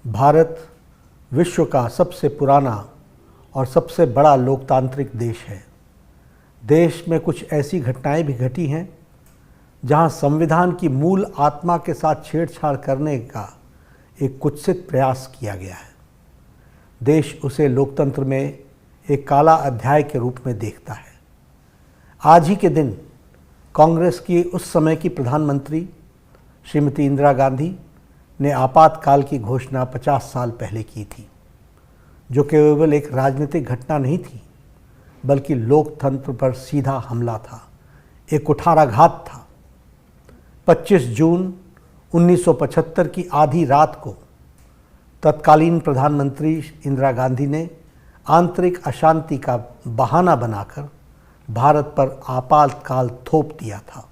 भारत विश्व का सबसे पुराना और सबसे बड़ा लोकतांत्रिक देश है। देश में कुछ ऐसी घटनाएं भी घटी हैं जहां संविधान की मूल आत्मा के साथ छेड़छाड़ करने का एक कुत्सित प्रयास किया गया है। देश उसे लोकतंत्र में एक काला अध्याय के रूप में देखता है। आज ही के दिन कांग्रेस की उस समय की प्रधानमंत्री श्रीमती इंदिरा गांधी ने आपातकाल की घोषणा 50 साल पहले की थी, जो केवल एक राजनीतिक घटना नहीं थी बल्कि लोकतंत्र पर सीधा हमला था, एक कुठाराघात था। 25 जून 1975 की आधी रात को तत्कालीन प्रधानमंत्री इंदिरा गांधी ने आंतरिक अशांति का बहाना बनाकर भारत पर आपातकाल थोप दिया था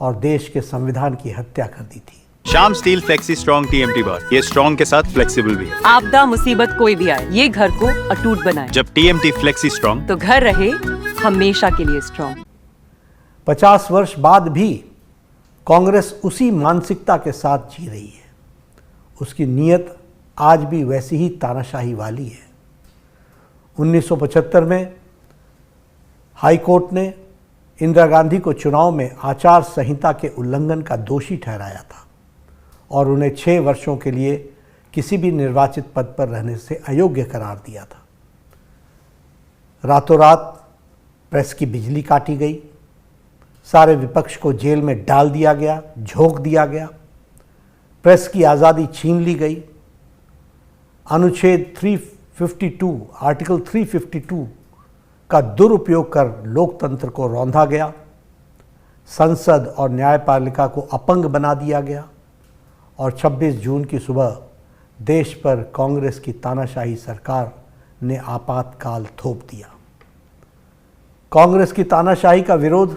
और देश के संविधान की हत्या कर दी थी। Shyam steel flexi strong TMT बार, ये स्ट्रॉन्ग के साथ फ्लेक्सिबल भी है। आपदा मुसीबत कोई भी आए, ये घर को अटूट बनाए। जब TMT फ्लेक्सी स्ट्रॉन्ग, तो घर रहे हमेशा के लिए स्ट्रॉन्ग। 50 वर्ष बाद भी कांग्रेस उसी मानसिकता के साथ जी रही है। उसकी नीयत आज भी वैसी ही तानाशाही वाली है। 1975 में हाई कोर्ट ने इंदिरा गांधी को चुनाव में आचार संहिता के उल्लंघन का दोषी ठहराया था और उन्हें 6 वर्षों के लिए किसी भी निर्वाचित पद पर रहने से अयोग्य करार दिया था। रातों रात प्रेस की बिजली काटी गई, सारे विपक्ष को जेल में डाल दिया गया, झोंक दिया गया, प्रेस की आज़ादी छीन ली गई। अनुच्छेद 352 आर्टिकल 352 का दुरुपयोग कर लोकतंत्र को रौंदा गया। संसद और न्यायपालिका को अपंग बना दिया गया और 26 जून की सुबह देश पर कांग्रेस की तानाशाही सरकार ने आपातकाल थोप दिया। कांग्रेस की तानाशाही का विरोध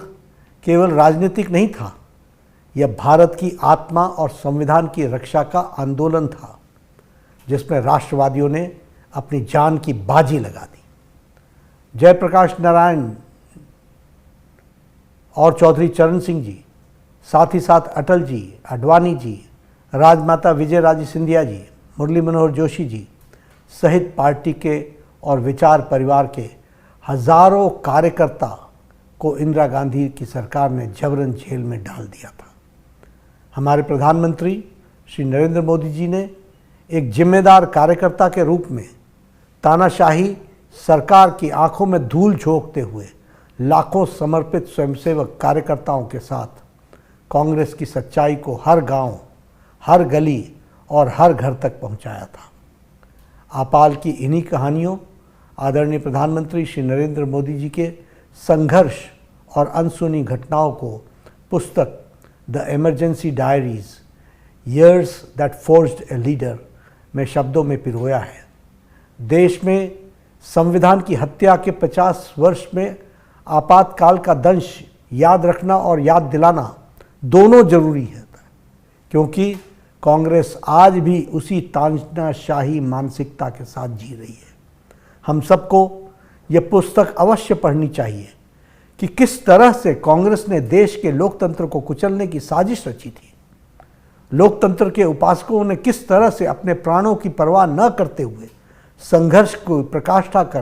केवल राजनीतिक नहीं था, यह भारत की आत्मा और संविधान की रक्षा का आंदोलन था, जिसमें राष्ट्रवादियों ने अपनी जान की बाजी लगा दी। जयप्रकाश नारायण और चौधरी चरण सिंह जी, साथ ही साथ अटल जी, आडवाणी जी, राजमाता विजयराजे सिंधिया जी, मुरली मनोहर जोशी जी सहित पार्टी के और विचार परिवार के हजारों कार्यकर्ता को इंदिरा गांधी की सरकार ने जबरन जेल में डाल दिया था। हमारे प्रधानमंत्री श्री नरेंद्र मोदी जी ने एक जिम्मेदार कार्यकर्ता के रूप में तानाशाही सरकार की आंखों में धूल झोंकते हुए लाखों समर्पित स्वयंसेवक कार्यकर्ताओं के साथ कांग्रेस की सच्चाई को हर गांव, हर गली और हर घर तक पहुंचाया था। आपाल की इन्हीं कहानियों आदरणीय प्रधानमंत्री श्री नरेंद्र मोदी जी के संघर्ष और अनसुनी घटनाओं को पुस्तक the emergency diaries years that forged a leader में शब्दों में पिरोया है। देश में संविधान की हत्या के 50 वर्ष में आपातकाल का दंश याद रखना और याद दिलाना दोनों जरूरी है, क्योंकि कांग्रेस आज भी उसी तानाशाही मानसिकता के साथ जी रही है। हम सबको यह पुस्तक अवश्य पढ़नी चाहिए कि किस तरह से कांग्रेस ने देश के लोकतंत्र को कुचलने की साजिश रची थी। लोकतंत्र के उपासकों ने किस तरह से अपने प्राणों की परवाह न करते हुए संघर्ष को प्रकाष्ठा कर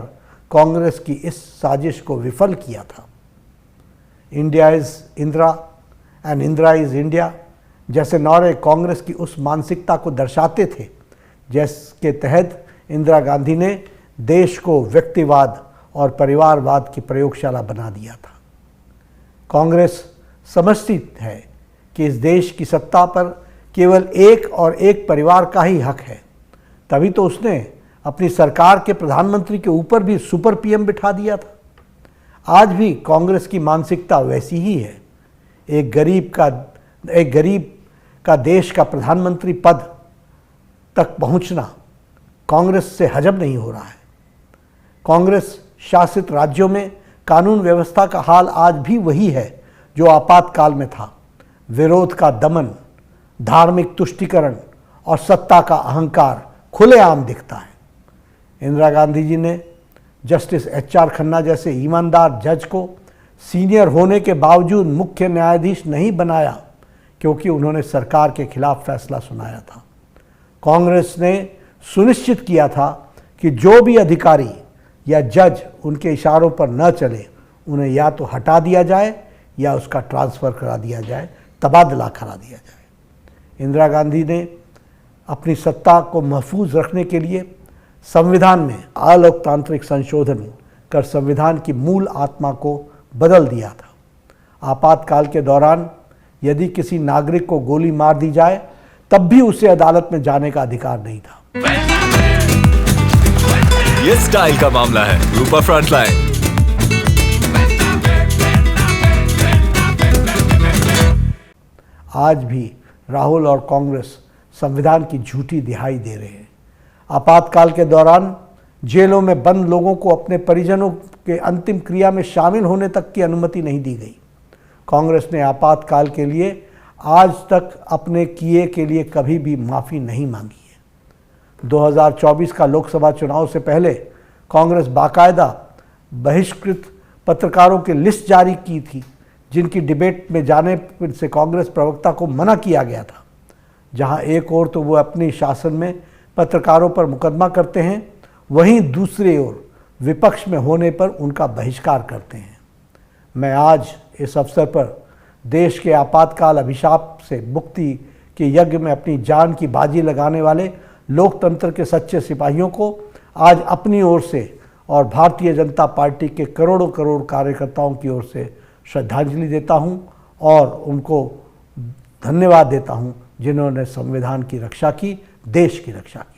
कांग्रेस की इस साजिश को विफल किया था। India is Indira and Indira is India जैसे नारे कांग्रेस की उस मानसिकता को दर्शाते थे, जिसके तहत इंदिरा गांधी ने देश को व्यक्तिवाद और परिवारवाद की प्रयोगशाला बना दिया था। कांग्रेस समझती है कि इस देश की सत्ता पर केवल एक और एक परिवार का ही हक है, तभी तो उसने अपनी सरकार के प्रधानमंत्री के ऊपर भी सुपर PM बिठा दिया था। आज भी कांग्रेस की मानसिकता वैसी ही है। एक गरीब का देश का प्रधानमंत्री पद तक पहुंचना कांग्रेस से हजम नहीं हो रहा है। कांग्रेस शासित राज्यों में कानून व्यवस्था का हाल आज भी वही है जो आपातकाल में था। विरोध का दमन, धार्मिक तुष्टीकरण और सत्ता का अहंकार खुलेआम दिखता है। इंदिरा गांधी जी ने जस्टिस HR खन्ना जैसे ईमानदार जज को सीनियर होने के बावजूद मुख्य न्यायाधीश नहीं बनाया, क्योंकि उन्होंने सरकार के खिलाफ फैसला सुनाया था। कांग्रेस ने सुनिश्चित किया था कि जो भी अधिकारी या जज उनके इशारों पर न चले, उन्हें या तो हटा दिया जाए या उसका ट्रांसफ़र करा दिया जाए, तबादला करा दिया जाए। इंदिरा गांधी ने अपनी सत्ता को महफूज रखने के लिए संविधान में अलोकतांत्रिक संशोधन कर संविधान की मूल आत्मा को बदल दिया था। आपातकाल के दौरान यदि किसी नागरिक को गोली मार दी जाए तब भी उसे अदालत में जाने का अधिकार नहीं था। ये स्टाइल का मामला है। रूपा फ्रंटलाइन। आज भी राहुल और कांग्रेस संविधान की झूठी दिहाई दे रहे हैं। आपातकाल के दौरान जेलों में बंद लोगों को अपने परिजनों के अंतिम क्रिया में शामिल होने तक की अनुमति नहीं दी गई। कांग्रेस ने आपातकाल के लिए आज तक अपने किए के लिए कभी भी माफ़ी नहीं मांगी है। 2024 का लोकसभा चुनाव से पहले कांग्रेस बाकायदा बहिष्कृत पत्रकारों की लिस्ट जारी की थी, जिनकी डिबेट में जाने से कांग्रेस प्रवक्ता को मना किया गया था। जहां एक ओर तो वो अपनी शासन में पत्रकारों पर मुकदमा करते हैं, वहीं दूसरी ओर विपक्ष में होने पर उनका बहिष्कार करते हैं। मैं आज इस अवसर पर देश के आपातकाल अभिशाप से मुक्ति के यज्ञ में अपनी जान की बाजी लगाने वाले लोकतंत्र के सच्चे सिपाहियों को आज अपनी ओर से और भारतीय जनता पार्टी के करोड़ों करोड़ कार्यकर्ताओं की ओर से श्रद्धांजलि देता हूं और उनको धन्यवाद देता हूं, जिन्होंने संविधान की रक्षा की, देश की रक्षा की।